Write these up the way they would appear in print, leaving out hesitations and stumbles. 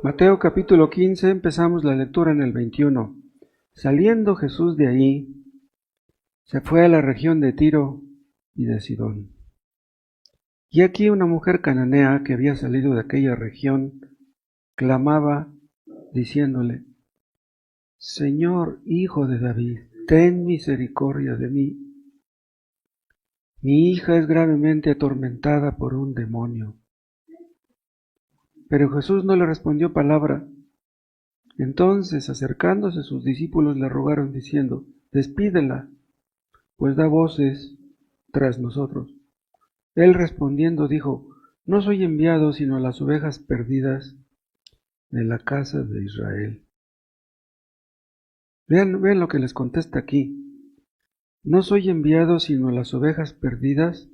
Mateo capítulo 15, empezamos la lectura en el 21. Saliendo Jesús de ahí, se fue a la región de Tiro y de Sidón. Y aquí una mujer cananea que había salido de aquella región clamaba diciéndole: Señor, hijo de David, ten misericordia de mí. Mi hija es gravemente atormentada por un demonio. Pero Jesús no le respondió palabra. Entonces, acercándose sus discípulos, le rogaron diciendo: Despídela, pues da voces tras nosotros. Él respondiendo dijo: No soy enviado sino a las ovejas perdidas de la casa de Israel. Vean lo que les contesta aquí. No soy enviado sino a las ovejas perdidas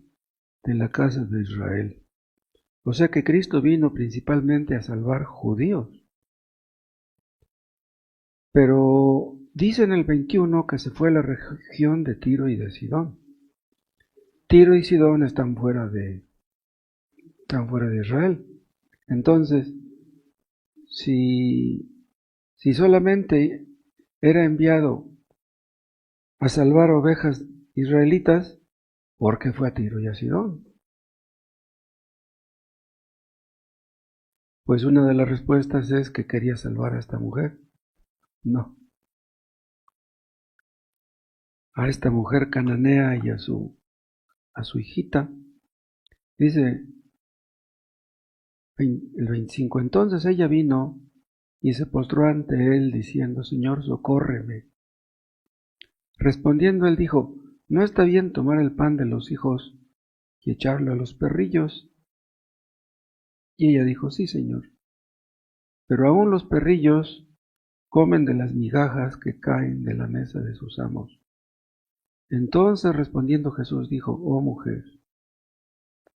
de la casa de Israel. O sea que Cristo vino principalmente a salvar judíos. Pero dice en el 21 que se fue a la región de Tiro y de Sidón. Tiro y Sidón están fuera de Israel. Entonces, si solamente era enviado a salvar ovejas israelitas, ¿por qué fue a Tiro y a Sidón? Pues una de las respuestas es que quería salvar a esta mujer. No. A esta mujer cananea y a su hijita. Dice el 25, entonces ella vino y se postró ante él diciendo: Señor, socórreme. Respondiendo él dijo: No está bien tomar el pan de los hijos y echarlo a los perrillos. Y ella dijo: Sí, Señor. Pero aún los perrillos comen de las migajas que caen de la mesa de sus amos. Entonces respondiendo Jesús dijo: Oh mujer,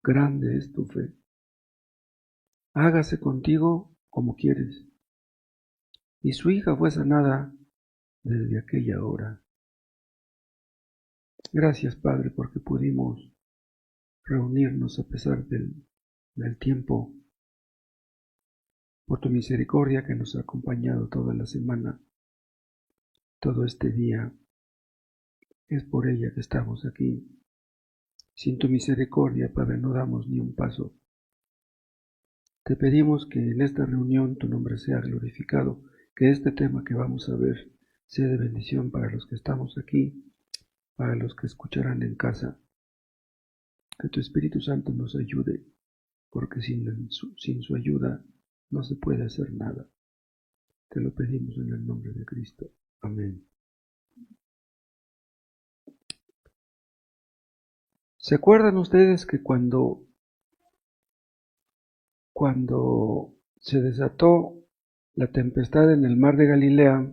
grande es tu fe. Hágase contigo como quieres. Y su hija fue sanada desde aquella hora. Gracias, Padre, porque pudimos reunirnos a pesar del tiempo, por tu misericordia que nos ha acompañado toda la semana, todo este día. Es por ella que estamos aquí. Sin tu misericordia, Padre, no damos ni un paso. Te pedimos que en esta reunión tu nombre sea glorificado, que este tema que vamos a ver sea de bendición para los que estamos aquí, para los que escucharán en casa. Que tu Espíritu Santo nos ayude, porque sin su ayuda no se puede hacer nada. Te lo pedimos en el nombre de Cristo. Amén. ¿Se acuerdan ustedes que cuando se desató la tempestad en el mar de Galilea,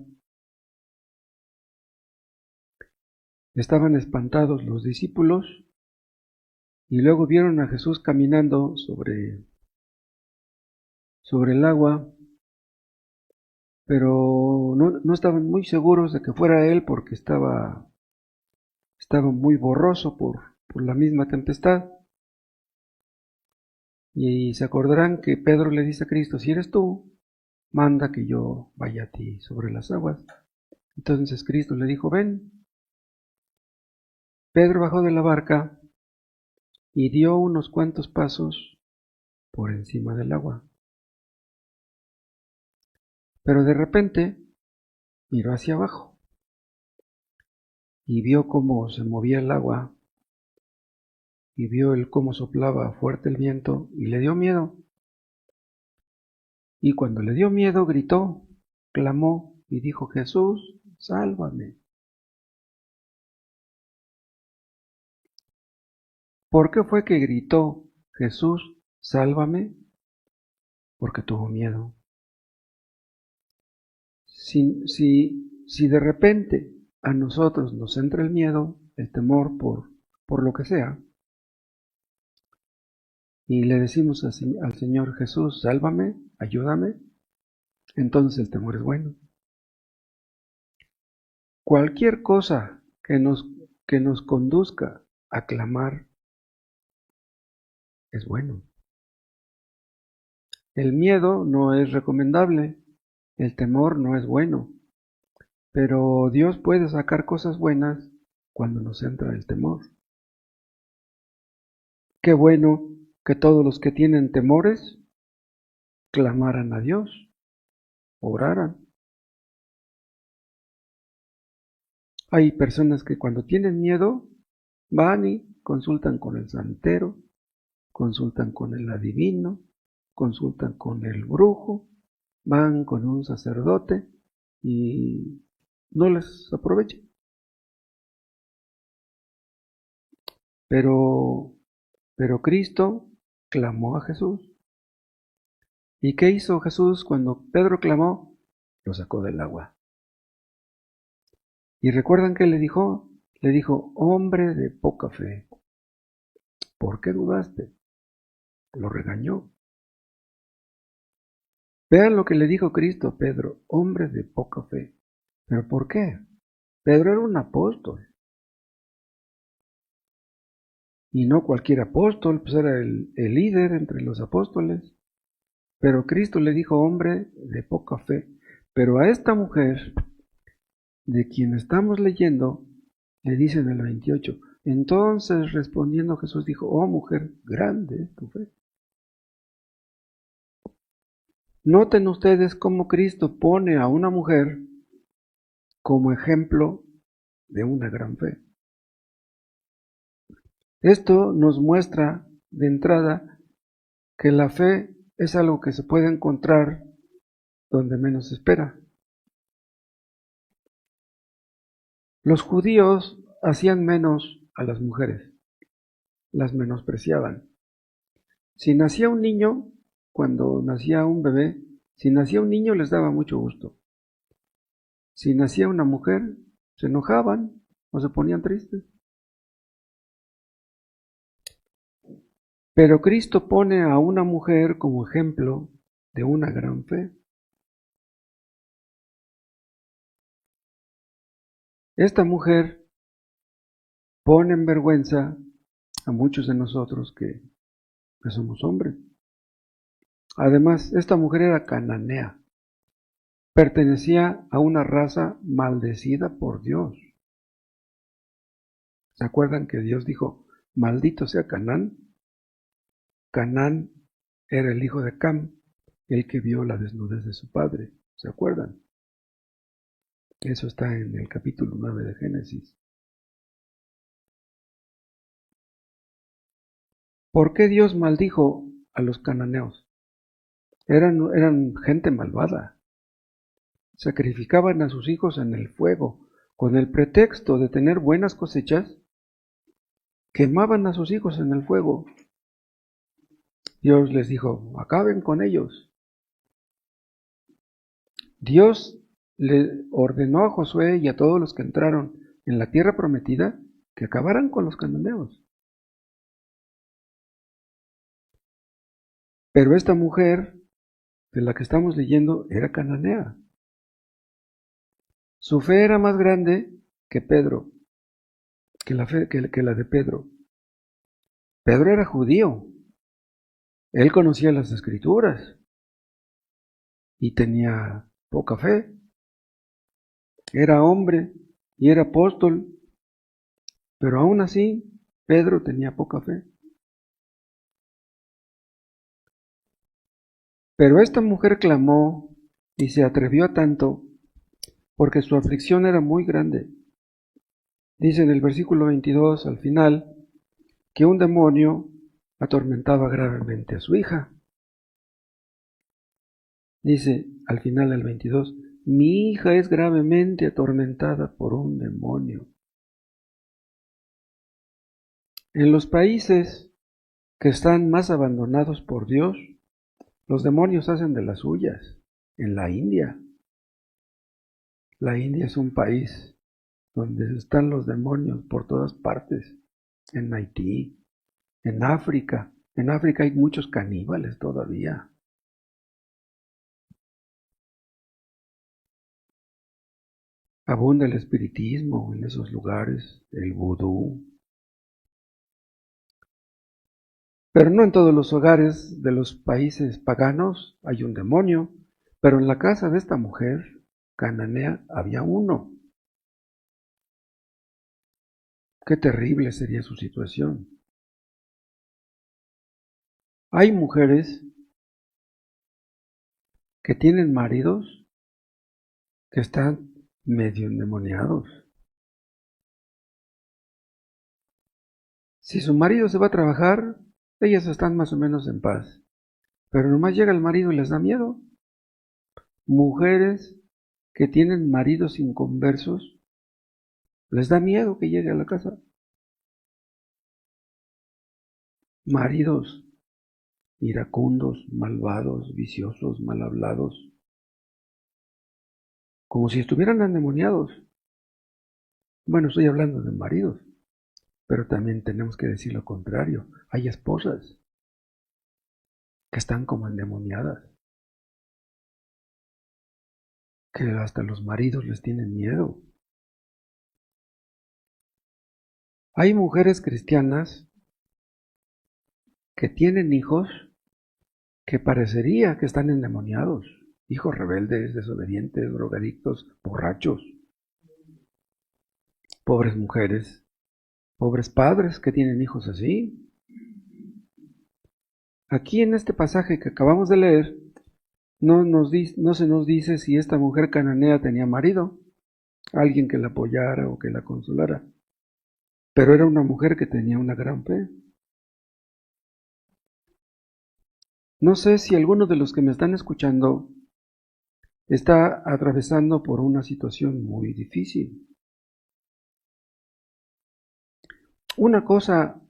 estaban espantados los discípulos y luego vieron a Jesús caminando sobre el agua, pero no estaban muy seguros de que fuera él porque estaba muy borroso por la misma tempestad. Y se acordarán que Pedro le dice a Cristo: si eres tú, manda que yo vaya a ti sobre las aguas. Entonces Cristo le dijo: ven. Pedro bajó de la barca y dio unos cuantos pasos por encima del agua. Pero de repente miró hacia abajo y vio cómo se movía el agua y vio cómo soplaba fuerte el viento y le dio miedo. Y cuando le dio miedo gritó, clamó y dijo: Jesús, sálvame. ¿Por qué fue que gritó Jesús, sálvame? Porque tuvo miedo. Si de repente a nosotros nos entra el miedo, el temor por lo que sea, y le decimos al Señor: Jesús, sálvame, ayúdame, entonces el temor es bueno. Cualquier cosa que nos conduzca a clamar es bueno. El miedo no es recomendable, el temor no es bueno, pero Dios puede sacar cosas buenas cuando nos entra el temor. Qué bueno que todos los que tienen temores clamaran a Dios, oraran. Hay personas que cuando tienen miedo van y consultan con el santero, consultan con el adivino, consultan con el brujo, van con un sacerdote y no les aprovecha. Pero Cristo clamó a Jesús. ¿Y qué hizo Jesús cuando Pedro clamó? Lo sacó del agua. ¿Y recuerdan qué le dijo? Le dijo, hombre de poca fe, ¿por qué dudaste? Lo regañó. Vean lo que le dijo Cristo a Pedro, hombre de poca fe. ¿Pero por qué? Pedro era un apóstol. Y no cualquier apóstol, pues era el líder entre los apóstoles. Pero Cristo le dijo, hombre de poca fe. Pero a esta mujer, de quien estamos leyendo, le dice en el 28, entonces respondiendo Jesús dijo, oh mujer, grande es tu fe. Noten ustedes cómo Cristo pone a una mujer como ejemplo de una gran fe. Esto nos muestra de entrada que la fe es algo que se puede encontrar donde menos se espera. Los judíos hacían menos a las mujeres, las menospreciaban. Si nacía un niño, cuando nacía un bebé, si nacía un niño les daba mucho gusto. Si nacía una mujer, se enojaban o se ponían tristes. Pero Cristo pone a una mujer como ejemplo de una gran fe. Esta mujer pone en vergüenza a muchos de nosotros que somos hombres. Además, esta mujer era cananea, pertenecía a una raza maldecida por Dios. ¿Se acuerdan que Dios dijo, maldito sea Canaán? Canaán era el hijo de Cam, el que vio la desnudez de su padre. ¿Se acuerdan? Eso está en el capítulo 9 de Génesis. ¿Por qué Dios maldijo a los cananeos? Eran gente malvada. Sacrificaban a sus hijos en el fuego. Con el pretexto de tener buenas cosechas, quemaban a sus hijos en el fuego. Dios les dijo, acaben con ellos. Dios le ordenó a Josué y a todos los que entraron en la tierra prometida que acabaran con los cananeos. Pero esta mujer de la que estamos leyendo era cananea. Su fe era más grande que Pedro, que la de Pedro. Pedro era judío, él conocía las escrituras y tenía poca fe. Era hombre y era apóstol, pero aún así Pedro tenía poca fe. Pero esta mujer clamó y se atrevió a tanto porque su aflicción era muy grande. Dice en el versículo 22 al final que un demonio atormentaba gravemente a su hija. Dice al final del 22, mi hija es gravemente atormentada por un demonio. En los países que están más abandonados por Dios, los demonios hacen de las suyas. En la India es un país donde están los demonios por todas partes. En Haití, en África. En África hay muchos caníbales todavía. Abunda el espiritismo en esos lugares, el vudú. Pero no en todos los hogares de los países paganos hay un demonio, pero en la casa de esta mujer cananea había uno. Qué terrible sería su situación. Hay mujeres que tienen maridos que están medio endemoniados. Si su marido se va a trabajar, ellas están más o menos en paz. Pero nomás llega el marido y les da miedo. Mujeres que tienen maridos inconversos, les da miedo que llegue a la casa. Maridos iracundos, malvados, viciosos, mal hablados, como si estuvieran endemoniados. Bueno, estoy hablando de maridos, pero también tenemos que decir lo contrario. Hay esposas que están como endemoniadas, que hasta los maridos les tienen miedo. Hay mujeres cristianas que tienen hijos que parecería que están endemoniados, hijos rebeldes, desobedientes, drogadictos, borrachos, pobres mujeres, pobres padres que tienen hijos así. Aquí en este pasaje que acabamos de leer, no se nos dice si esta mujer cananea tenía marido, alguien que la apoyara o que la consolara, pero era una mujer que tenía una gran fe. No sé si alguno de los que me están escuchando está atravesando por una situación muy difícil. Una cosa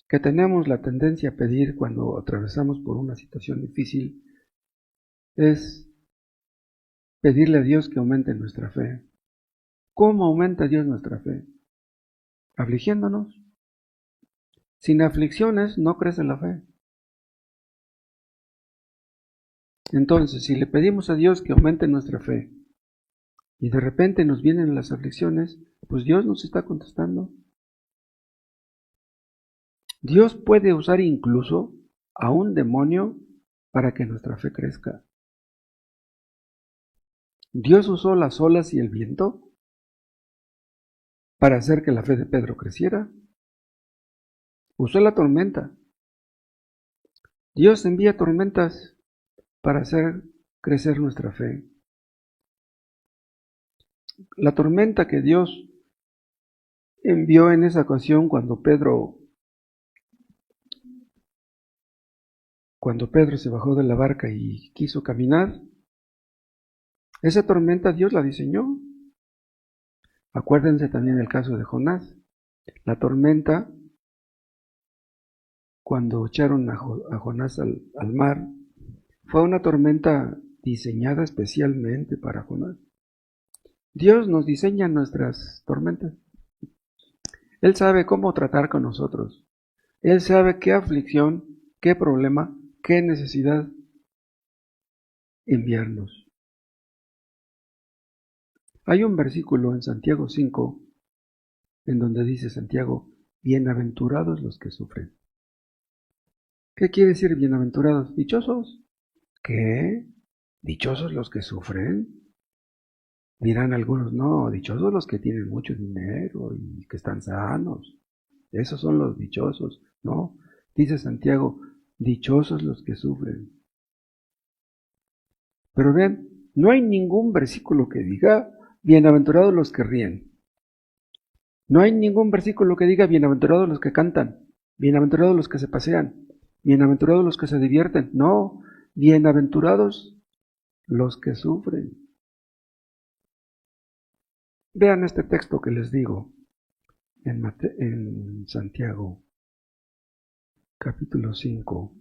que tenemos la tendencia a pedir cuando atravesamos por una situación difícil es pedirle a Dios que aumente nuestra fe. ¿Cómo aumenta Dios nuestra fe? Afligiéndonos. Sin aflicciones no crece la fe. Entonces, si le pedimos a Dios que aumente nuestra fe y de repente nos vienen las aflicciones, pues Dios nos está contestando. Dios puede usar incluso a un demonio para que nuestra fe crezca. Dios usó las olas y el viento para hacer que la fe de Pedro creciera. Usó la tormenta. Dios envía tormentas para hacer crecer nuestra fe. La tormenta que Dios envió en esa ocasión cuando Pedro se bajó de la barca y quiso caminar, esa tormenta Dios la diseñó. Acuérdense también el caso de Jonás. La tormenta, cuando echaron a Jonás al mar, fue una tormenta diseñada especialmente para Jonás. Dios nos diseña nuestras tormentas. Él sabe cómo tratar con nosotros. Él sabe qué aflicción, qué problema, qué necesidad enviarnos. Hay un versículo en Santiago 5 en donde dice Santiago, bienaventurados los que sufren. ¿Qué quiere decir bienaventurados? ¿Dichosos? ¿Qué? ¿Dichosos los que sufren? Dirán algunos, no, dichosos los que tienen mucho dinero y que están sanos. Esos son los dichosos. No, dice Santiago, dichosos los que sufren. Pero vean, no hay ningún versículo que diga, bienaventurados los que ríen. No hay ningún versículo que diga, bienaventurados los que cantan, bienaventurados los que se pasean, bienaventurados los que se divierten. No, bienaventurados los que sufren. Vean este texto que les digo en Santiago, capítulo 5.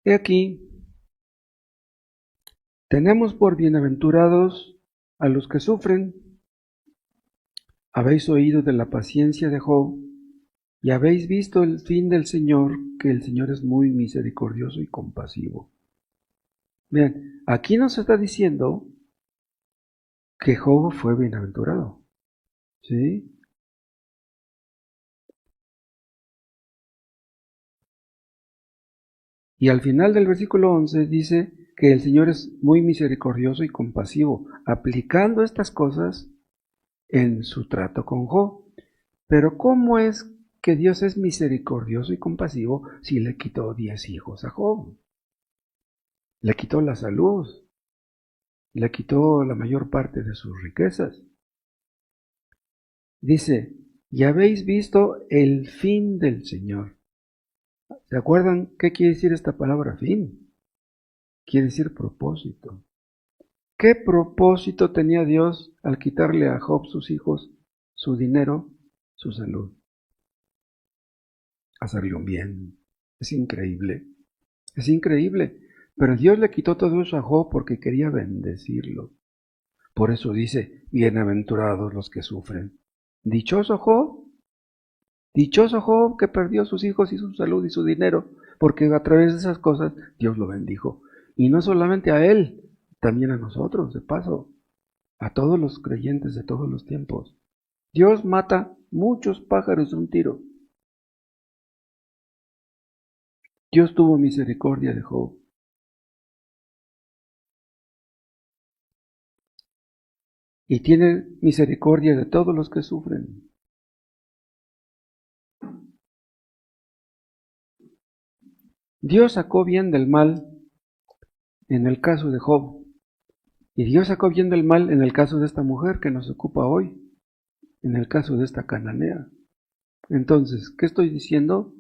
He aquí, tenemos por bienaventurados a los que sufren. Habéis oído de la paciencia de Job y habéis visto el fin del Señor, que el Señor es muy misericordioso y compasivo. Vean, aquí nos está diciendo que Job fue bienaventurado. ¿Sí? Y al final del versículo 11 dice que el Señor es muy misericordioso y compasivo, aplicando estas cosas en su trato con Job. Pero ¿cómo es que Dios es misericordioso y compasivo si le quitó 10 hijos a Job? Le quitó la salud, le quitó la mayor parte de sus riquezas. Dice, y habéis visto el fin del Señor. ¿Se acuerdan qué quiere decir esta palabra fin? Quiere decir propósito. ¿Qué propósito tenía Dios al quitarle a Job sus hijos, su dinero, su salud? Hacerle un bien. Es increíble. Es increíble. Pero Dios le quitó todo eso a Job porque quería bendecirlo. Por eso dice, bienaventurados los que sufren. Dichoso Job que perdió sus hijos y su salud y su dinero, porque a través de esas cosas Dios lo bendijo. Y no solamente a él, también a nosotros, de paso, a todos los creyentes de todos los tiempos. Dios mata muchos pájaros de un tiro. Dios tuvo misericordia de Job. Y tiene misericordia de todos los que sufren. Dios sacó bien del mal en el caso de Job. Y Dios sacó bien del mal en el caso de esta mujer que nos ocupa hoy, en el caso de esta cananea. Entonces, ¿qué estoy diciendo?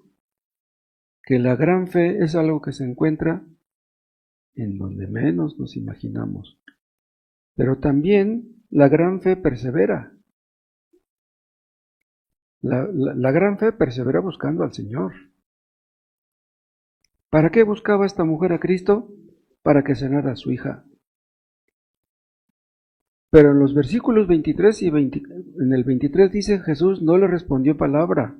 Que la gran fe es algo que se encuentra en donde menos nos imaginamos. Pero también la gran fe persevera. La gran fe persevera buscando al Señor. ¿Para qué buscaba esta mujer a Cristo? Para que sanara a su hija. Pero en los versículos 23 y en el 23 dice, Jesús no le respondió palabra.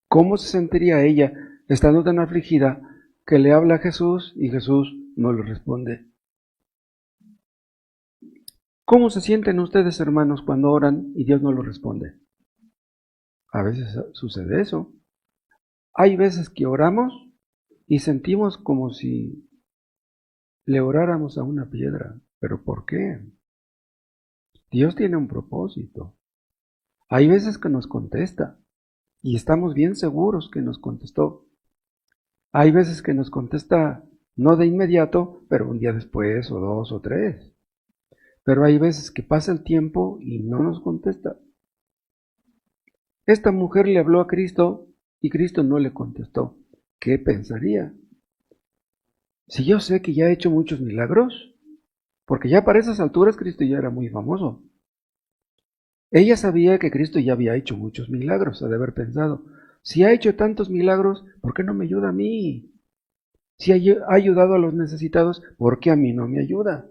¿Cómo se sentiría ella estando tan afligida que le habla a Jesús y Jesús no le responde? ¿Cómo se sienten ustedes, hermanos, cuando oran y Dios no lo responde? A veces sucede eso. Hay veces que oramos y sentimos como si le oráramos a una piedra. ¿Pero por qué? Dios tiene un propósito. Hay veces que nos contesta y estamos bien seguros que nos contestó. Hay veces que nos contesta no de inmediato, pero un día después, o 2 o 3. Pero hay veces que pasa el tiempo y no nos contesta. Esta mujer le habló a Cristo y Cristo no le contestó. ¿Qué pensaría? Si yo sé que ya ha hecho muchos milagros, porque ya para esas alturas Cristo ya era muy famoso. Ella sabía que Cristo ya había hecho muchos milagros, ha de haber pensado, si ha hecho tantos milagros, ¿por qué no me ayuda a mí? Si ha ayudado a los necesitados, ¿por qué a mí no me ayuda?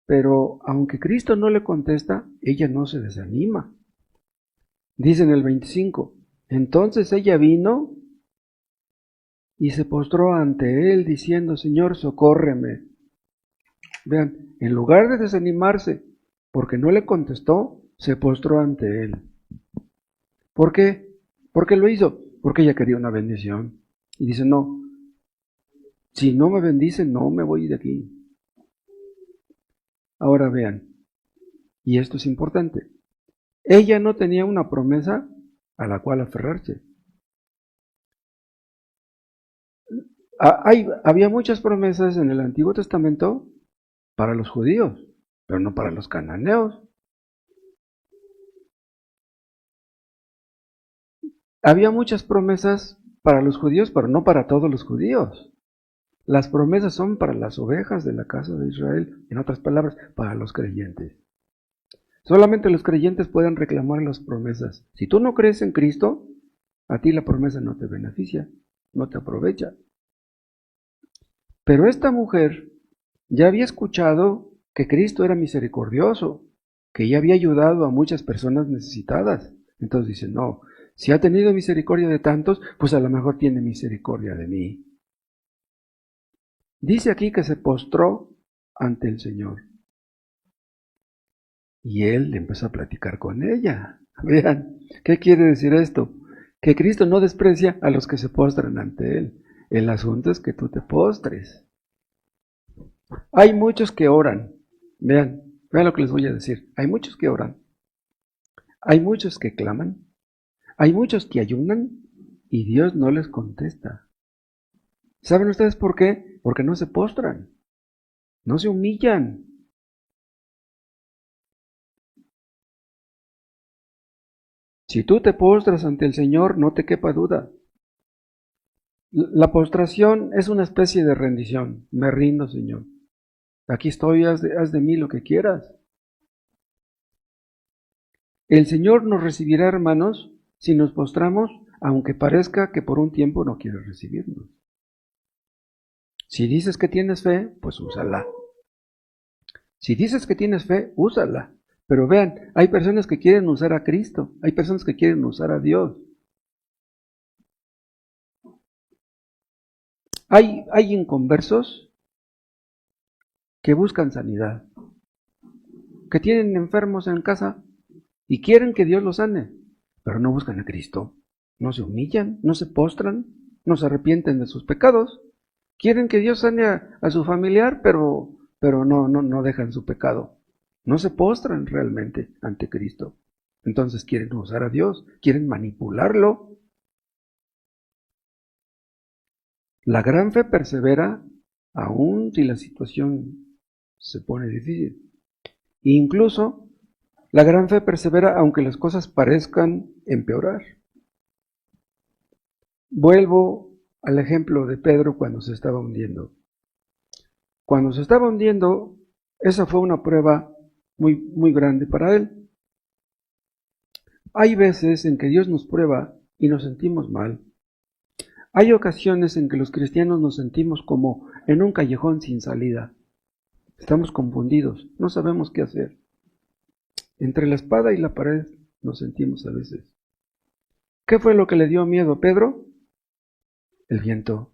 Pero aunque Cristo no le contesta, ella no se desanima. Dice en el 25, entonces ella vino y se postró ante él diciendo, Señor, socórreme. Vean, en lugar de desanimarse porque no le contestó, se postró ante él. ¿Por qué? ¿Por qué lo hizo? Porque ella quería una bendición. Y dice, no, si no me bendice, no me voy de aquí. Ahora vean, y esto es importante, ella no tenía una promesa a la cual aferrarse. Había muchas promesas en el Antiguo Testamento para los judíos, pero no para los cananeos. Había muchas promesas para los judíos, pero no para todos los judíos. Las promesas son para las ovejas de la casa de Israel, en otras palabras, para los creyentes. Solamente los creyentes pueden reclamar las promesas. Si tú no crees en Cristo, a ti la promesa no te beneficia, no te aprovecha. Pero esta mujer ya había escuchado que Cristo era misericordioso, que ya había ayudado a muchas personas necesitadas. Entonces dice, no, si ha tenido misericordia de tantos, pues a lo mejor tiene misericordia de mí. Dice aquí que se postró ante el Señor. Y él empezó a platicar con ella. Vean, ¿qué quiere decir esto? Que Cristo no desprecia a los que se postran ante él. El asunto es que tú te postres. Hay muchos que oran. Vean lo que les voy a decir. Hay muchos que oran. Hay muchos que claman. Hay muchos que ayunan y Dios no les contesta. ¿Saben ustedes por qué? Porque no se postran. No se humillan. Si tú te postras ante el Señor, no te quepa duda. La postración es una especie de rendición. Me rindo, Señor. Aquí estoy, haz de mí lo que quieras. El Señor nos recibirá, hermanos, si nos postramos, aunque parezca que por un tiempo no quiere recibirnos. Si dices que tienes fe, pues úsala. Si dices que tienes fe, úsala. Pero vean, hay personas que quieren usar a Cristo, hay personas que quieren usar a Dios. Hay inconversos que buscan sanidad, que tienen enfermos en casa y quieren que Dios los sane, pero no buscan a Cristo. No se humillan, no se postran, no se arrepienten de sus pecados. Quieren que Dios sane a su familiar, pero no dejan su pecado. No se postran realmente ante Cristo. Entonces quieren usar a Dios, quieren manipularlo. La gran fe persevera aun si la situación se pone difícil. Incluso la gran fe persevera aunque las cosas parezcan empeorar. Vuelvo al ejemplo de Pedro cuando se estaba hundiendo. Cuando se estaba hundiendo, esa fue una prueba muy grande para él. Hay veces en que Dios nos prueba y nos sentimos mal. Hay ocasiones en que los cristianos nos sentimos como en un callejón sin salida. Estamos confundidos, no sabemos qué hacer. Entre la espada y la pared nos sentimos a veces. ¿Qué fue lo que le dio miedo a Pedro? El viento.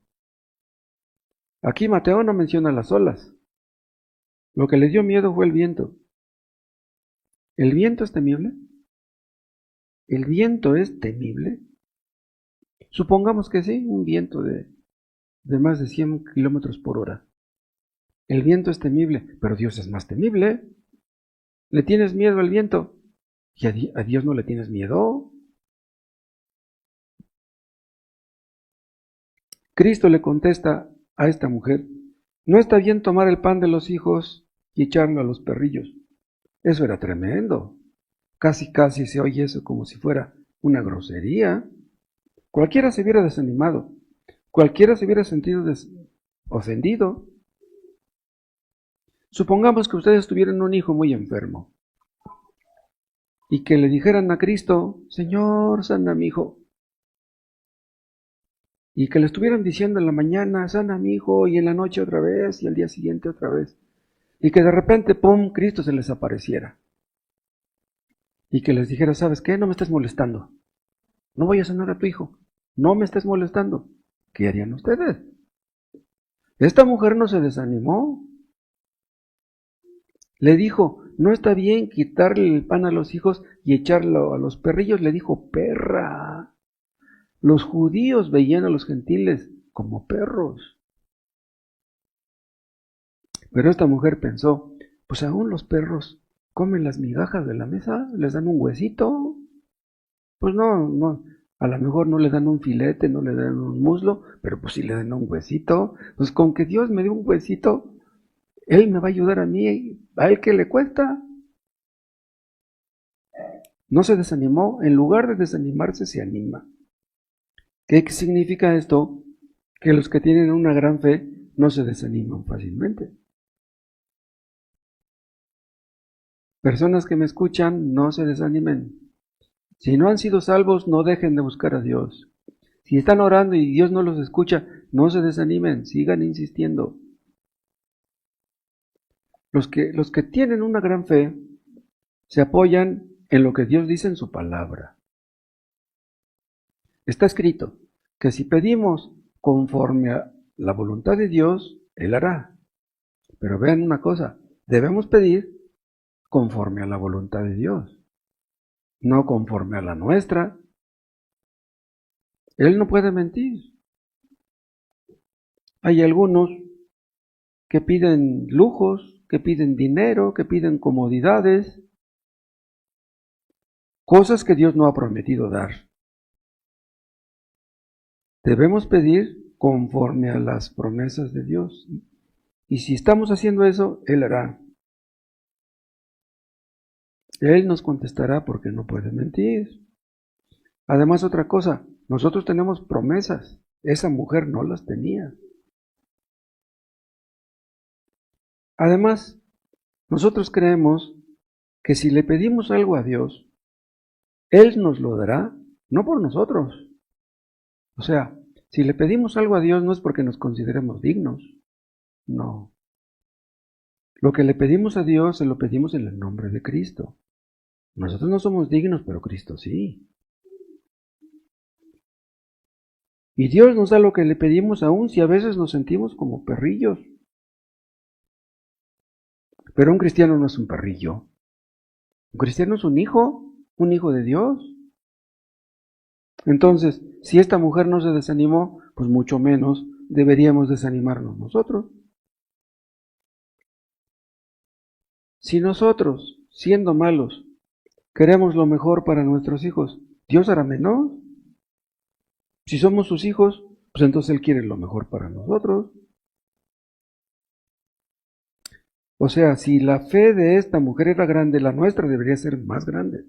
Aquí Mateo no menciona las olas. Lo que le dio miedo fue el viento. ¿El viento es temible? ¿El viento es temible? Supongamos que sí, un viento de más de 100 kilómetros por hora. El viento es temible, pero Dios es más temible. ¿Le tienes miedo al viento? ¿Y a Dios no le tienes miedo? Cristo le contesta a esta mujer, no está bien tomar el pan de los hijos y echarlo a los perrillos. Eso era tremendo. Casi se oye eso como si fuera una grosería. Cualquiera se hubiera desanimado. Cualquiera se hubiera sentido ofendido. Supongamos que ustedes tuvieran un hijo muy enfermo y que le dijeran a Cristo, Señor, sana a mi hijo. Y que le estuvieran diciendo en la mañana, sana a mi hijo, y en la noche otra vez, y al día siguiente otra vez. Y que de repente, ¡pum!, Cristo se les apareciera. Y que les dijera, ¿sabes qué? No me estés molestando. No voy a sanar a tu hijo. No me estés molestando. ¿Qué harían ustedes? Esta mujer no se desanimó. Le dijo, no está bien quitarle el pan a los hijos y echarlo a los perrillos. Le dijo, perra. Los judíos veían a los gentiles como perros. Pero esta mujer pensó, pues aún los perros comen las migajas de la mesa, les dan un huesito. Pues no, a lo mejor no le dan un filete, no le dan un muslo, pero pues sí le dan un huesito. Pues con que Dios me dé un huesito, Él me va a ayudar a mí, a Él que le cuesta. No se desanimó, en lugar de desanimarse se anima. ¿Qué significa esto? Que los que tienen una gran fe no se desaniman fácilmente. Personas que me escuchan, no se desanimen. Si no han sido salvos, no dejen de buscar a Dios. Si están orando y Dios no los escucha, no se desanimen, sigan insistiendo. Los que tienen una gran fe se apoyan en lo que Dios dice en su palabra. Está escrito que si pedimos conforme a la voluntad de Dios, Él hará. Pero vean una cosa, debemos pedir conforme a la voluntad de Dios, no conforme a la nuestra. Él no puede mentir. Hay algunos que piden lujos, que piden dinero, que piden comodidades, cosas que Dios no ha prometido dar. Debemos pedir conforme a las promesas de Dios. Y si estamos haciendo eso, Él hará. Él nos contestará porque no puede mentir. Además, otra cosa, nosotros tenemos promesas. Esa mujer no las tenía. Además, nosotros creemos que si le pedimos algo a Dios, Él nos lo dará, no por nosotros. O sea, si le pedimos algo a Dios no es porque nos consideremos dignos. No. Lo que le pedimos a Dios se lo pedimos en el nombre de Cristo. Nosotros no somos dignos, pero Cristo sí. Y Dios nos da lo que le pedimos aún si a veces nos sentimos como perrillos. Pero un cristiano no es un perrillo. Un cristiano es un hijo de Dios. Entonces, si esta mujer no se desanimó, pues mucho menos deberíamos desanimarnos nosotros. Si nosotros, siendo malos, queremos lo mejor para nuestros hijos, ¿Dios hará menos? Si somos sus hijos, pues entonces Él quiere lo mejor para nosotros. O sea, si la fe de esta mujer era grande, la nuestra debería ser más grande.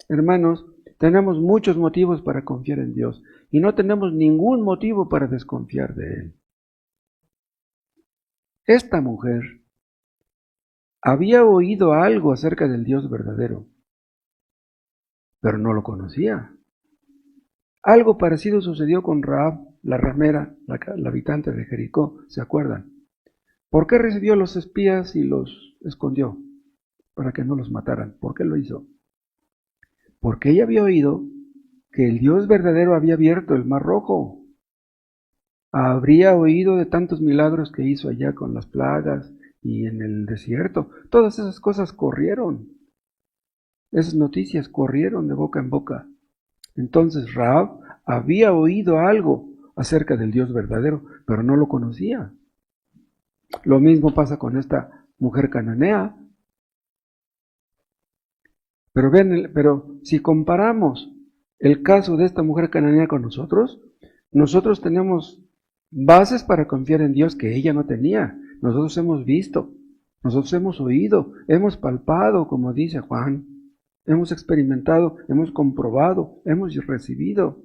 Hermanos, tenemos muchos motivos para confiar en Dios y no tenemos ningún motivo para desconfiar de Él. Esta mujer había oído algo acerca del Dios verdadero, pero no lo conocía. Algo parecido sucedió con Rahab, la ramera, la habitante de Jericó, ¿se acuerdan? ¿Por qué recibió los espías y los escondió? Para que no los mataran. ¿Por qué lo hizo? Porque ella había oído que el Dios verdadero había abierto el Mar Rojo. Habría oído de tantos milagros que hizo allá con las plagas y en el desierto. Todas esas cosas corrieron. Esas noticias corrieron de boca en boca. Entonces Rahab había oído algo acerca del Dios verdadero, pero no lo conocía. Lo mismo pasa con esta mujer cananea. Pero vean, pero si comparamos el caso de esta mujer cananea con nosotros tenemos bases para confiar en Dios que ella no tenía. Nosotros hemos visto, nosotros hemos oído, hemos palpado, como dice Juan, hemos experimentado, hemos comprobado, hemos recibido.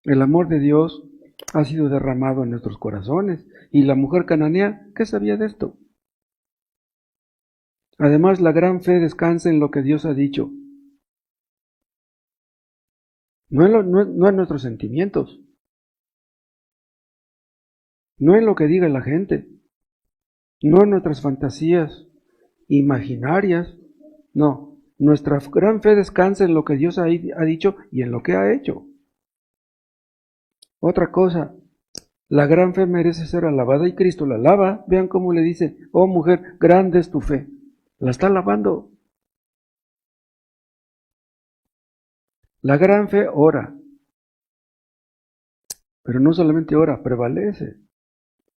El amor de Dios ha sido derramado en nuestros corazones. Y la mujer cananea, ¿qué sabía de esto? Además, la gran fe descansa en lo que Dios ha dicho. No en nuestros sentimientos. No en lo que diga la gente. No en nuestras fantasías imaginarias. No, nuestra gran fe descansa en lo que Dios ha dicho y en lo que ha hecho. Otra cosa, la gran fe merece ser alabada y Cristo la alaba. Vean cómo le dice, oh mujer, grande es tu fe. La está alabando. La gran fe ora. Pero no solamente ora, prevalece.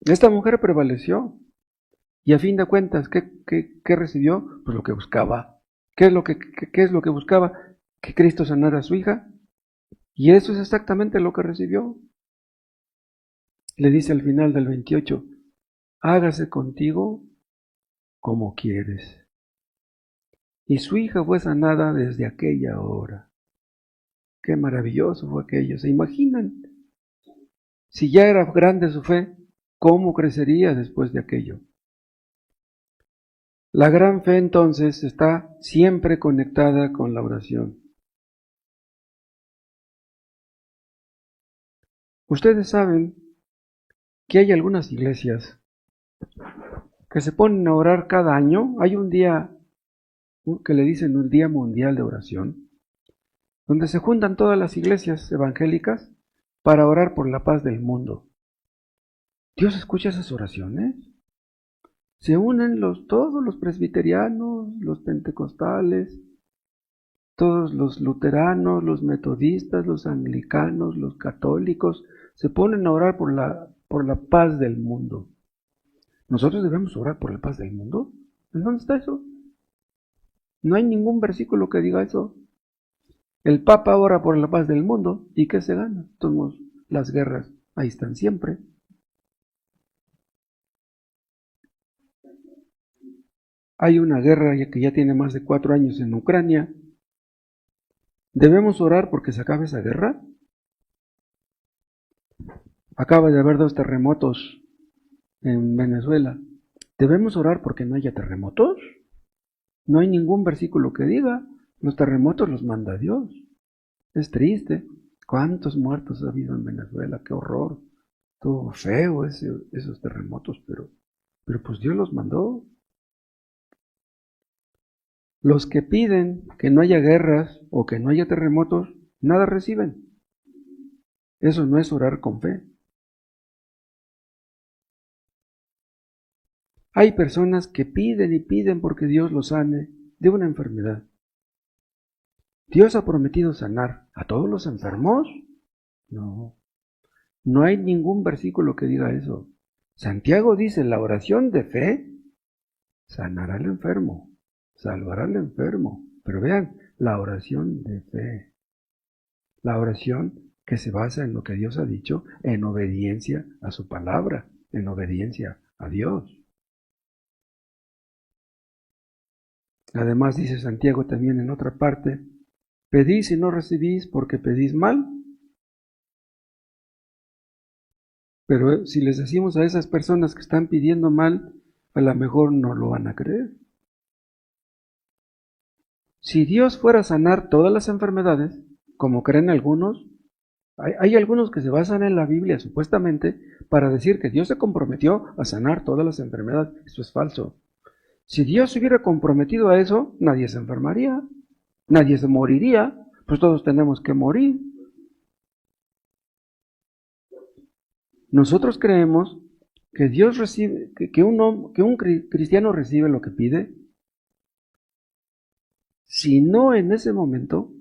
Esta mujer prevaleció. Y a fin de cuentas, ¿qué recibió? Pues lo que buscaba. ¿Qué es lo que buscaba? Que Cristo sanara a su hija. Y eso es exactamente lo que recibió. Le dice al final del 28, hágase contigo como quieres. Y su hija fue sanada desde aquella hora. Qué maravilloso fue aquello. ¿Se imaginan? Si ya era grande su fe, ¿cómo crecería después de aquello? La gran fe entonces está siempre conectada con la oración. Ustedes saben que hay algunas iglesias que se ponen a orar cada año. Hay un día que le dicen un día mundial de oración, donde se juntan todas las iglesias evangélicas para orar por la paz del mundo. ¿Dios escucha esas oraciones? Se unen todos los presbiterianos, los pentecostales, todos los luteranos, los metodistas, los anglicanos, los católicos, se ponen a orar por la paz del mundo. ¿Nosotros debemos orar por la paz del mundo? ¿En dónde está eso? No hay ningún versículo que diga eso. El Papa ora por la paz del mundo, ¿y qué se gana? Todos las guerras ahí están siempre. Hay una guerra que ya tiene más de 4 años en Ucrania. ¿Debemos orar porque se acabe esa guerra? Acaba de haber 2 terremotos en Venezuela. ¿Debemos orar porque no haya terremotos? No hay ningún versículo que diga. Los terremotos los manda Dios. Es triste. ¿Cuántos muertos ha habido en Venezuela? ¡Qué horror! Todo feo esos terremotos, pero pues Dios los mandó. Los que piden que no haya guerras o que no haya terremotos, nada reciben. Eso no es orar con fe. Hay personas que piden y piden porque Dios los sane de una enfermedad. ¿Dios ha prometido sanar a todos los enfermos? No. No hay ningún versículo que diga eso. Santiago dice, la oración de fe sanará al enfermo, salvará al enfermo. Pero vean, la oración de fe. La oración que se basa en lo que Dios ha dicho, en obediencia a su palabra, en obediencia a Dios. Además dice Santiago también en otra parte, pedís y no recibís porque pedís mal. Pero si les decimos a esas personas que están pidiendo mal, a lo mejor no lo van a creer. Si Dios fuera a sanar todas las enfermedades, como creen algunos, hay algunos que se basan en la Biblia supuestamente para decir que Dios se comprometió a sanar todas las enfermedades. Eso es falso. Si Dios se hubiera comprometido a eso, nadie se enfermaría, nadie se moriría, pues todos tenemos que morir. Nosotros creemos que Dios recibe, que un cristiano recibe lo que pide, si no en ese momento,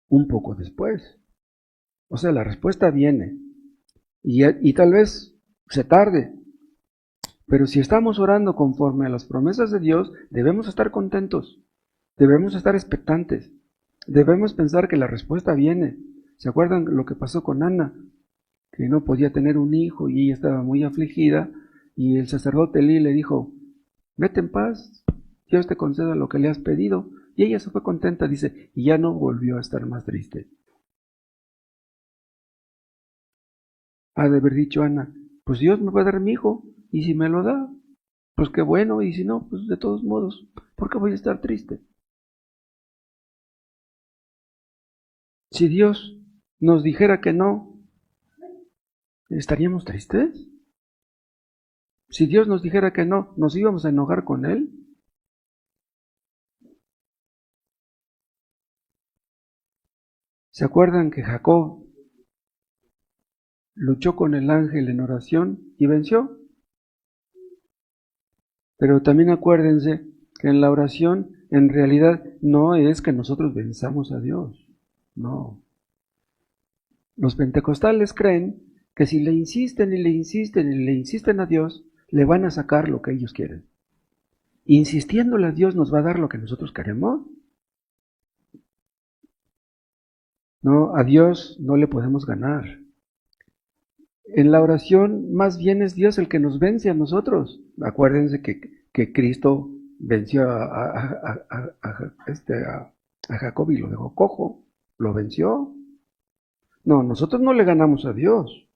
un poco después. O sea, la respuesta viene y tal vez se tarde, pero si estamos orando conforme a las promesas de Dios, debemos estar contentos, debemos estar expectantes, debemos pensar que la respuesta viene. ¿Se acuerdan lo que pasó con Ana? Que no podía tener un hijo y ella estaba muy afligida y el sacerdote Elí le dijo, vete en paz, Dios te conceda lo que le has pedido. Y ella se fue contenta, dice, y ya no volvió a estar más triste. Ha de haber dicho Ana, pues Dios me va a dar mi hijo, y si me lo da, pues qué bueno, y si no, pues de todos modos, ¿por qué voy a estar triste? Si Dios nos dijera que no, ¿estaríamos tristes? Si Dios nos dijera que no, ¿nos íbamos a enojar con Él? ¿Se acuerdan que Jacob luchó con el ángel en oración y venció? Pero también acuérdense que en la oración en realidad no es que nosotros venzamos a Dios, no. Los pentecostales creen que si le insisten y le insisten y le insisten a Dios, le van a sacar lo que ellos quieren. Insistiéndole a Dios nos va a dar lo que nosotros queremos. No, a Dios no le podemos ganar. En la oración más bien es Dios el que nos vence a nosotros. Acuérdense que Cristo venció a Jacob y lo dejó cojo, lo venció. No, nosotros no le ganamos a Dios.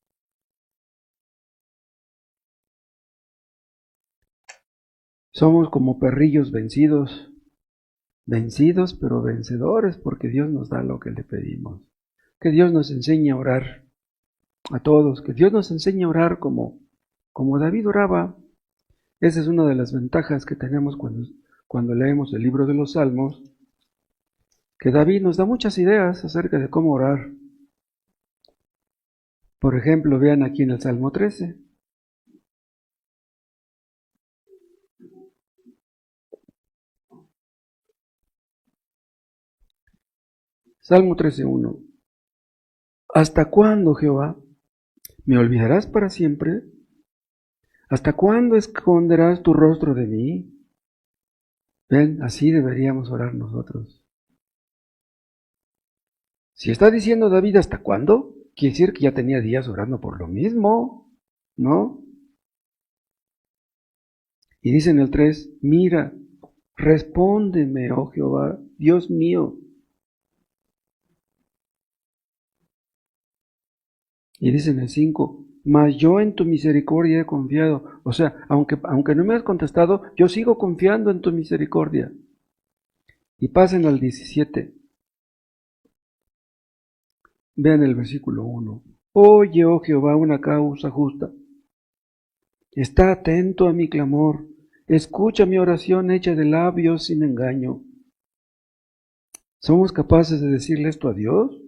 Somos como perrillos vencidos, vencidos pero vencedores porque Dios nos da lo que le pedimos. Que Dios nos enseñe a orar a todos, que Dios nos enseñe a orar como David oraba. Esa es una de las ventajas que tenemos cuando leemos el libro de los Salmos, que David nos da muchas ideas acerca de cómo orar. Por ejemplo, vean aquí en el Salmo 13. Salmo 13:1. ¿Hasta cuándo, Jehová? ¿Me olvidarás para siempre? ¿Hasta cuándo esconderás tu rostro de mí? Ven, así deberíamos orar nosotros. Si está diciendo David, ¿hasta cuándo? Quiere decir que ya tenía días orando por lo mismo, ¿no? Y dice en el 3, mira, respóndeme, oh Jehová, Dios mío. Y dice en el 5, mas yo en tu misericordia he confiado. O sea, aunque no me has contestado, yo sigo confiando en tu misericordia. Y pasen al 17. Vean el versículo 1. Oye, oh Jehová, una causa justa. Está atento a mi clamor. Escucha mi oración hecha de labios sin engaño. ¿Somos capaces de decirle esto a Dios?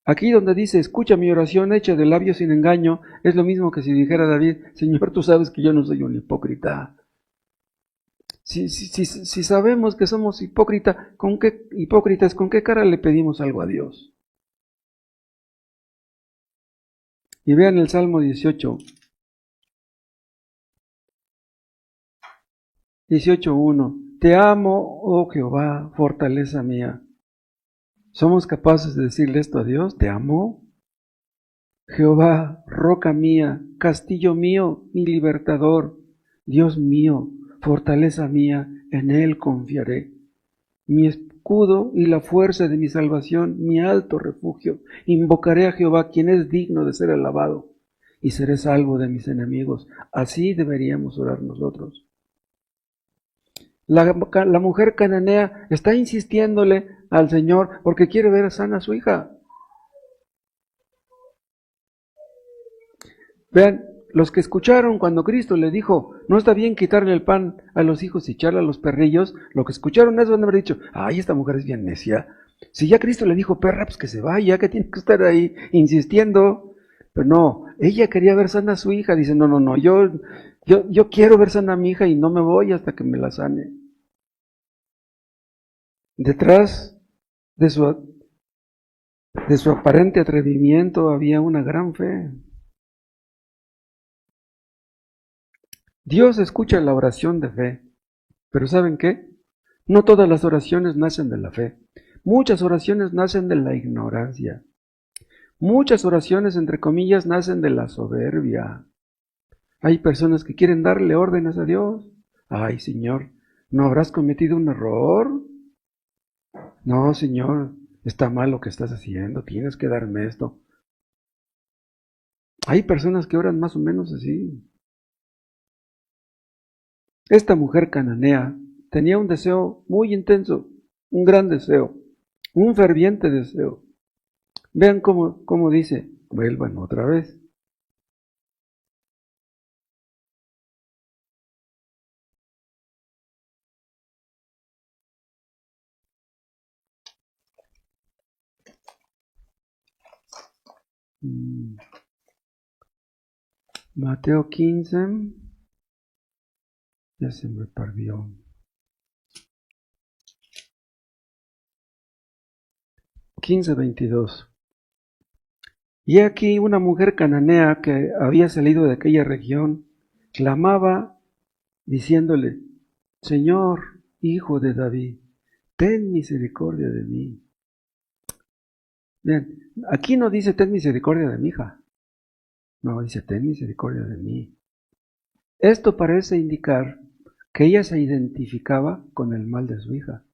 Aquí donde dice, escucha mi oración hecha de labios sin engaño, es lo mismo que si dijera David, Señor, tú sabes que yo no soy un hipócrita. Si sabemos que somos hipócritas, ¿con qué cara le pedimos algo a Dios? Y vean el Salmo 18. 18:1. Te amo, oh Jehová, fortaleza mía. ¿Somos capaces de decirle esto a Dios? ¿Te amo? Jehová, roca mía, castillo mío, mi libertador, Dios mío, fortaleza mía, en Él confiaré. Mi escudo y la fuerza de mi salvación, mi alto refugio. Invocaré a Jehová, quien es digno de ser alabado, y seré salvo de mis enemigos. Así deberíamos orar nosotros. La mujer cananea está insistiéndole al Señor porque quiere ver sana a su hija. Vean, los que escucharon cuando Cristo le dijo, no está bien quitarle el pan a los hijos y echarle a los perrillos, lo que escucharon eso van a haber dicho, ay, esta mujer es bien necia. Si ya Cristo le dijo, perra, pues que se vaya, que tiene que estar ahí insistiendo. Pero no, ella quería ver sana a su hija. Dice, no, yo quiero ver sana a mi hija y no me voy hasta que me la sane. Detrás de su aparente atrevimiento había una gran fe. Dios escucha la oración de fe, pero ¿saben qué? No todas las oraciones nacen de la fe. Muchas oraciones nacen de la ignorancia. Muchas oraciones, entre comillas, nacen de la soberbia. Hay personas que quieren darle órdenes a Dios. Ay, Señor, ¿no habrás cometido un error? No, Señor, está mal lo que estás haciendo, tienes que darme esto. Hay personas que oran más o menos así. Esta mujer cananea tenía un deseo muy intenso, un gran deseo, un ferviente deseo. Vean cómo dice, vuelvan otra vez. Mateo 15, ya se me perdió. 15:22. Y aquí una mujer cananea que había salido de aquella región, clamaba diciéndole, Señor, hijo de David, ten misericordia de mí. Bien, aquí no dice ten misericordia de mi hija, no, dice ten misericordia de mí. Esto parece indicar que ella se identificaba con el mal de su hija.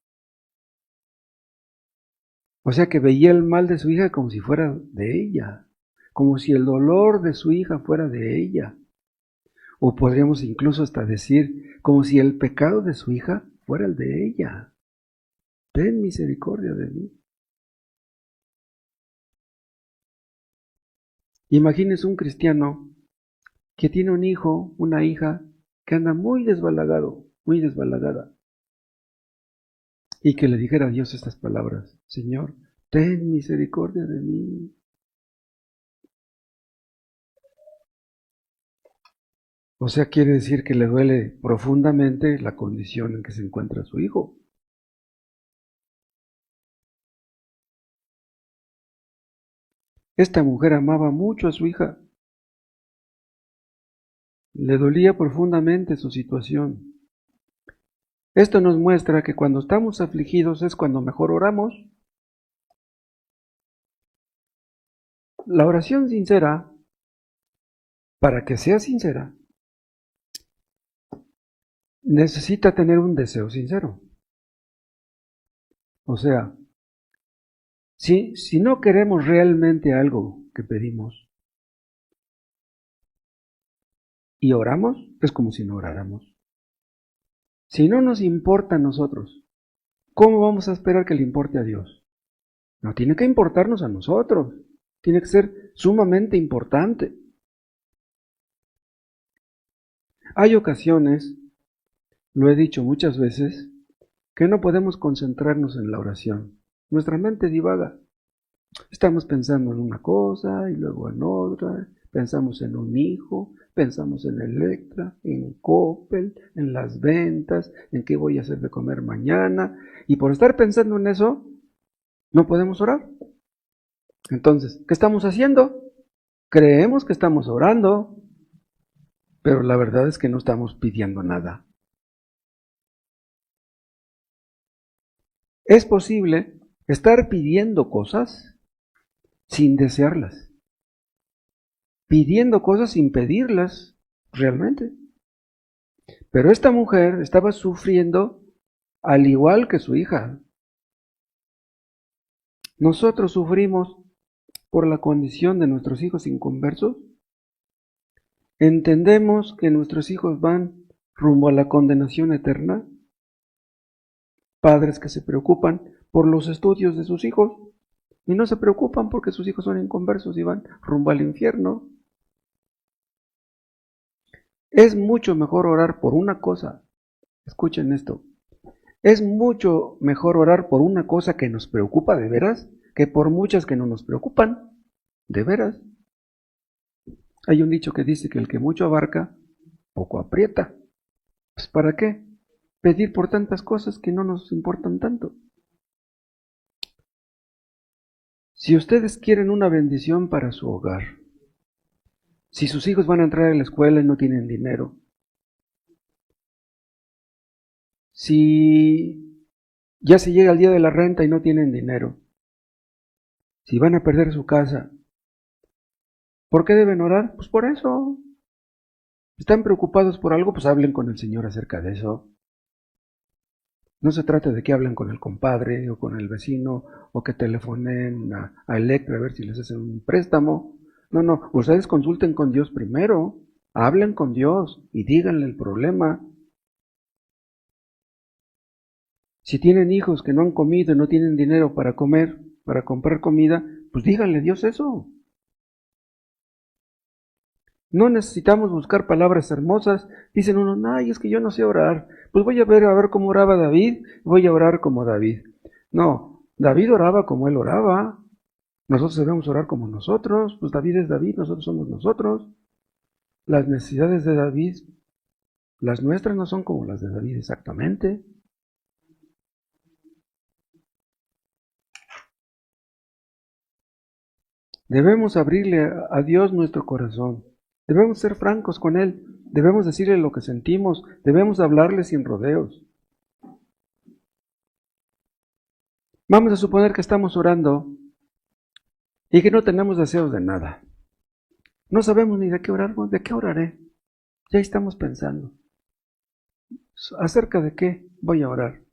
O sea que veía el mal de su hija como si fuera de ella, como si el dolor de su hija fuera de ella. O podríamos incluso hasta decir, como si el pecado de su hija fuera el de ella. Ten misericordia de mí. Imagínese un cristiano que tiene un hijo, una hija, que anda muy desbalagado, muy desbalagada, y que le dijera a Dios estas palabras, Señor, ten misericordia de mí. O sea, quiere decir que le duele profundamente la condición en que se encuentra su hijo. Esta mujer amaba mucho a su hija. Le dolía profundamente su situación. Esto nos muestra que cuando estamos afligidos es cuando mejor oramos. La oración sincera, para que sea sincera, necesita tener un deseo sincero. O sea, si no queremos realmente algo que pedimos y oramos, es como si no oráramos. Si no nos importa a nosotros, ¿cómo vamos a esperar que le importe a Dios? No tiene que importarnos a nosotros, tiene que ser sumamente importante. Hay ocasiones, lo he dicho muchas veces, que no podemos concentrarnos en la oración. Nuestra mente divaga. Estamos pensando en una cosa y luego en otra. Pensamos en un hijo, pensamos en Electra, en Coppel, en las ventas, en qué voy a hacer de comer mañana. Y por estar pensando en eso, no podemos orar. Entonces, ¿qué estamos haciendo? Creemos que estamos orando, pero la verdad es que no estamos pidiendo nada. Es posible estar pidiendo cosas sin desearlas, pidiendo cosas sin pedirlas realmente. Pero esta mujer estaba sufriendo al igual que su hija. Nosotros sufrimos por la condición de nuestros hijos inconversos. Entendemos que nuestros hijos van rumbo a la condenación eterna. Padres que se preocupan por los estudios de sus hijos y no se preocupan porque sus hijos son inconversos y van rumbo al infierno. Es mucho mejor orar por una cosa. Escuchen esto. Es mucho mejor orar por una cosa que nos preocupa de veras que por muchas que no nos preocupan de veras. Hay un dicho que dice que el que mucho abarca, poco aprieta. Pues ¿para qué pedir por tantas cosas que no nos importan tanto? Si ustedes quieren una bendición para su hogar, si sus hijos van a entrar a la escuela y no tienen dinero, si ya se llega el día de la renta y no tienen dinero, si van a perder su casa, ¿por qué deben orar? Pues por eso. ¿Están preocupados por algo? Pues hablen con el Señor acerca de eso. No se trata de que hablen con el compadre o con el vecino o que telefonen a Electra a ver si les hacen un préstamo. No, ustedes consulten con Dios primero, hablen con Dios y díganle el problema. Si tienen hijos que no han comido y no tienen dinero para comer, para comprar comida, pues díganle a Dios eso. No necesitamos buscar palabras hermosas. Dicen unos, ay, es que yo no sé orar. Pues voy a ver cómo oraba David, voy a orar como David. No, David oraba como él oraba. Nosotros debemos orar como nosotros. Pues David es David, nosotros somos nosotros. Las necesidades de David, las nuestras no son como las de David exactamente. Debemos abrirle a Dios nuestro corazón. Debemos ser francos con Él. Debemos decirle lo que sentimos. Debemos hablarle sin rodeos. Vamos a suponer que estamos orando y que no tenemos deseos de nada. No sabemos ni de qué orar. ¿De qué oraré? Ya estamos pensando. ¿Acerca de qué voy a orar?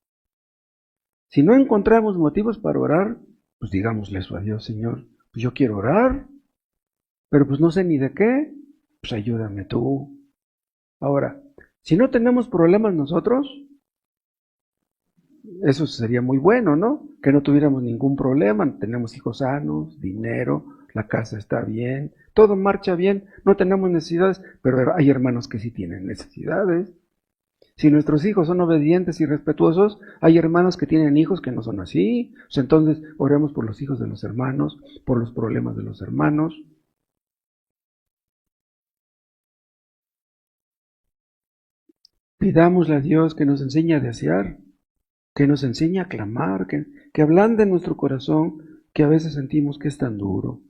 Si no encontramos motivos para orar, pues digámosle eso a Dios, Señor. Pues yo quiero orar, pero pues no sé ni de qué. Pues ayúdame tú. Ahora, si no tenemos problemas nosotros, eso sería muy bueno, ¿no? Que no tuviéramos ningún problema, tenemos hijos sanos, dinero, la casa está bien, todo marcha bien, no tenemos necesidades, pero hay hermanos que sí tienen necesidades. Si nuestros hijos son obedientes y respetuosos, hay hermanos que tienen hijos que no son así. Pues entonces, oremos por los hijos de los hermanos, por los problemas de los hermanos. Pidámosle a Dios que nos enseñe a desear, que nos enseñe a clamar, que ablande nuestro corazón, que a veces sentimos que es tan duro.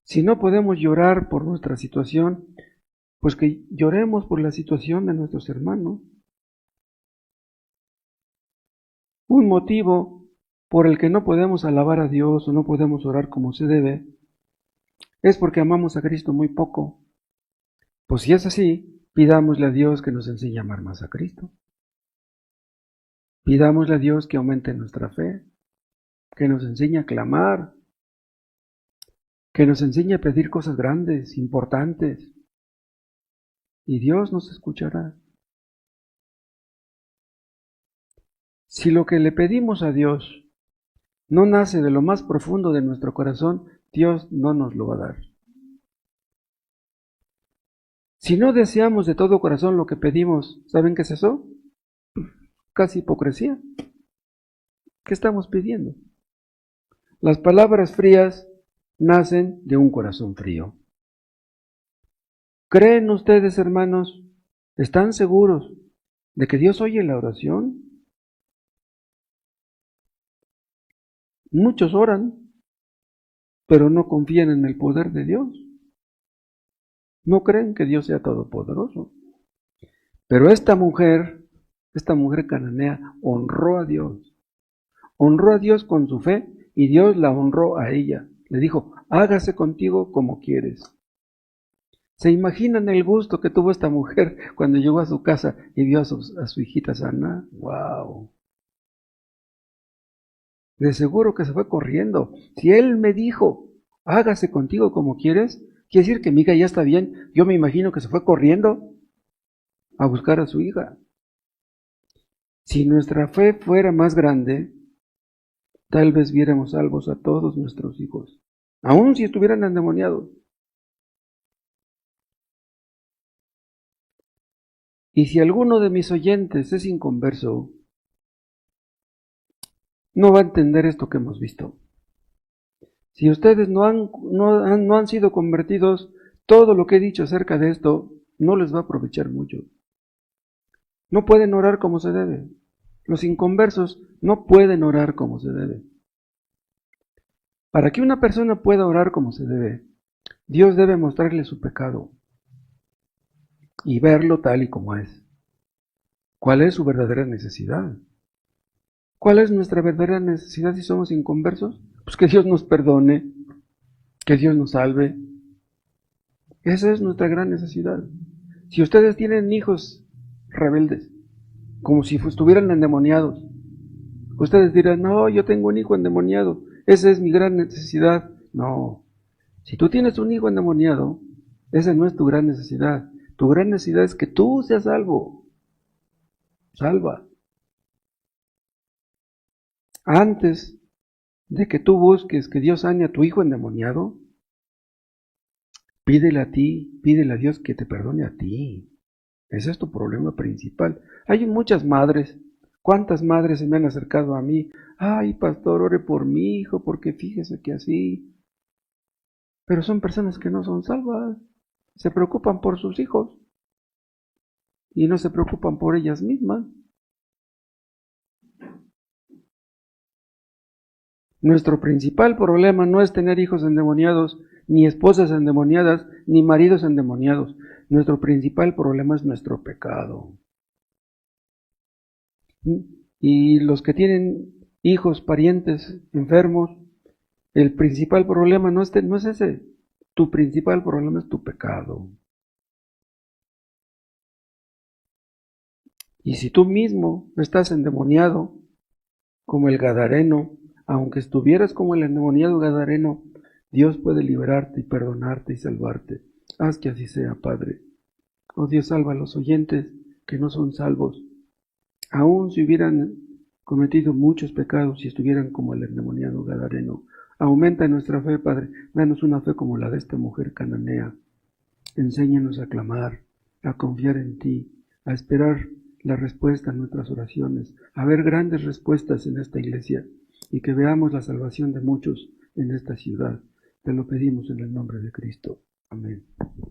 Si no podemos llorar por nuestra situación, pues que lloremos por la situación de nuestros hermanos. Un motivo por el que no podemos alabar a Dios o no podemos orar como se debe es porque amamos a Cristo muy poco. Pues si es así, pidámosle a Dios que nos enseñe a amar más a Cristo. Pidámosle a Dios que aumente nuestra fe, que nos enseñe a clamar, que nos enseñe a pedir cosas grandes, importantes, y Dios nos escuchará. Si lo que le pedimos a Dios no nace de lo más profundo de nuestro corazón, Dios no nos lo va a dar. Si no deseamos de todo corazón lo que pedimos, ¿saben qué es eso? Casi hipocresía. ¿Qué estamos pidiendo? Las palabras frías nacen de un corazón frío. ¿Creen ustedes, hermanos? ¿Están seguros de que Dios oye la oración? Muchos oran, pero no confían en el poder de Dios. No creen que Dios sea todopoderoso. Pero esta mujer cananea, honró a Dios. Honró a Dios con su fe y Dios la honró a ella. Le dijo, hágase contigo como quieres. ¿Se imaginan el gusto que tuvo esta mujer cuando llegó a su casa y vio a su hijita sana? ¡Wow! De seguro que se fue corriendo. Si él me dijo, hágase contigo como quieres, quiere decir que mi hija ya está bien. Yo me imagino que se fue corriendo a buscar a su hija. Si nuestra fe fuera más grande, tal vez viéramos salvos a todos nuestros hijos, aun si estuvieran endemoniados. Y si alguno de mis oyentes es inconverso, no va a entender esto que hemos visto. Si ustedes no han sido convertidos, todo lo que he dicho acerca de esto no les va a aprovechar mucho. No pueden orar como se debe. Los inconversos no pueden orar como se debe. Para que una persona pueda orar como se debe, Dios debe mostrarle su pecado y verlo tal y como es. ¿Cuál es su verdadera necesidad? ¿Cuál es nuestra verdadera necesidad si somos inconversos? Pues que Dios nos perdone, que Dios nos salve. Esa es nuestra gran necesidad. Si ustedes tienen hijos rebeldes, como si estuvieran endemoniados, ustedes dirán, no, yo tengo un hijo endemoniado, esa es mi gran necesidad. No, si tú tienes un hijo endemoniado, esa no es tu gran necesidad. Tu gran necesidad es que tú seas salvo. Salva. Antes de que tú busques que Dios sane a tu hijo endemoniado, pídele a Dios que te perdone a ti. Ese es tu problema principal. Hay muchas madres. ¿Cuántas madres se me han acercado a mí? Ay, pastor, ore por mi hijo, porque fíjese que así. Pero son personas que no son salvas. Se preocupan por sus hijos y no se preocupan por ellas mismas. Nuestro principal problema no es tener hijos endemoniados, ni esposas endemoniadas, ni maridos endemoniados. Nuestro principal problema es nuestro pecado. Y los que tienen hijos, parientes, enfermos, el principal problema no es ese. Tu principal problema es tu pecado. Y si tú mismo estás endemoniado, como el Gadareno, aunque estuvieras como el endemoniado Gadareno, Dios puede liberarte y perdonarte y salvarte. Haz que así sea, Padre. Oh Dios, salva a los oyentes que no son salvos, aun si hubieran cometido muchos pecados y estuvieran como el endemoniado Gadareno. Aumenta nuestra fe, Padre. Danos una fe como la de esta mujer cananea. Enséñanos a clamar, a confiar en ti, a esperar la respuesta a nuestras oraciones, a ver grandes respuestas en esta iglesia y que veamos la salvación de muchos en esta ciudad. Te lo pedimos en el nombre de Cristo. Amén.